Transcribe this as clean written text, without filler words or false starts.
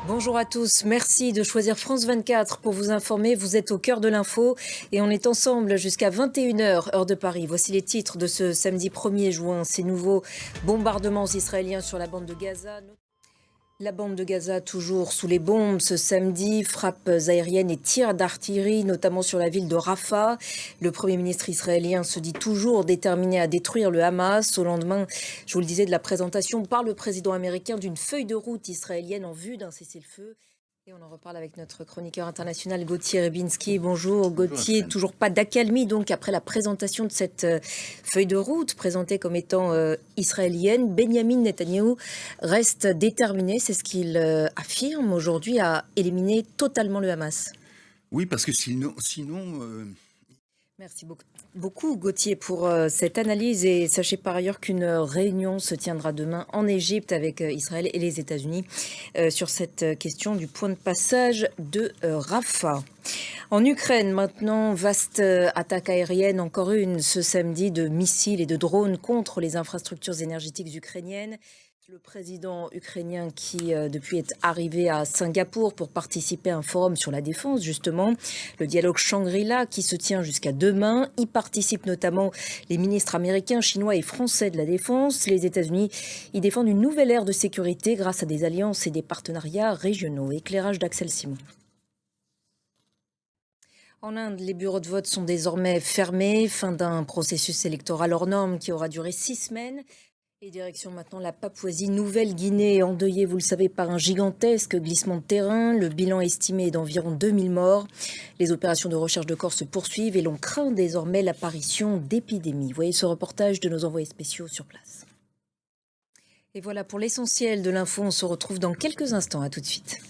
Bonjour à tous, merci de choisir France 24 pour vous informer. Vous êtes au cœur de l'info et on est ensemble jusqu'à 21 h heure de Paris. Voici les titres de ce samedi 1er juin. Ces nouveaux bombardements israéliens sur la bande de Gaza. La bande de Gaza toujours sous les bombes ce samedi, frappes aériennes et tirs d'artillerie, notamment sur la ville de Rafah. Le Premier ministre israélien se dit toujours déterminé à détruire le Hamas au lendemain, je vous le disais, de la présentation par le président américain d'une feuille de route israélienne en vue d'un cessez-le-feu. Et on en reparle avec notre chroniqueur international Gauthier Rybinski. Bonjour Gauthier, toujours pas d'accalmie donc après la présentation de cette feuille de route présentée comme étant israélienne. Benyamin Netanyahou reste déterminé, c'est ce qu'il affirme aujourd'hui, à éliminer totalement le Hamas. Oui, parce que sinon Merci beaucoup Gauthier pour cette analyse et sachez par ailleurs qu'une réunion se tiendra demain en Égypte avec Israël et les États-Unis sur cette question du point de passage de Rafah. En Ukraine maintenant, vaste attaque aérienne, encore une ce samedi de missiles et de drones contre les infrastructures énergétiques ukrainiennes. Le président ukrainien qui, depuis, est arrivé à Singapour pour participer à un forum sur la défense, justement. Le dialogue Shangri-La qui se tient jusqu'à demain. Y participent notamment les ministres américains, chinois et français de la défense. Les États-Unis y défendent une nouvelle ère de sécurité grâce à des alliances et des partenariats régionaux. Éclairage d'Axel Simon. En Inde, les bureaux de vote sont désormais fermés. Fin d'un processus électoral hors norme qui aura duré 6 semaines. Et direction maintenant la Papouasie-Nouvelle-Guinée, endeuillée, vous le savez, par un gigantesque glissement de terrain. Le bilan estimé est d'environ 2000 morts. Les opérations de recherche de corps se poursuivent et l'on craint désormais l'apparition d'épidémies. Voyez ce reportage de nos envoyés spéciaux sur place. Et voilà pour l'essentiel de l'info. On se retrouve dans quelques instants. À tout de suite.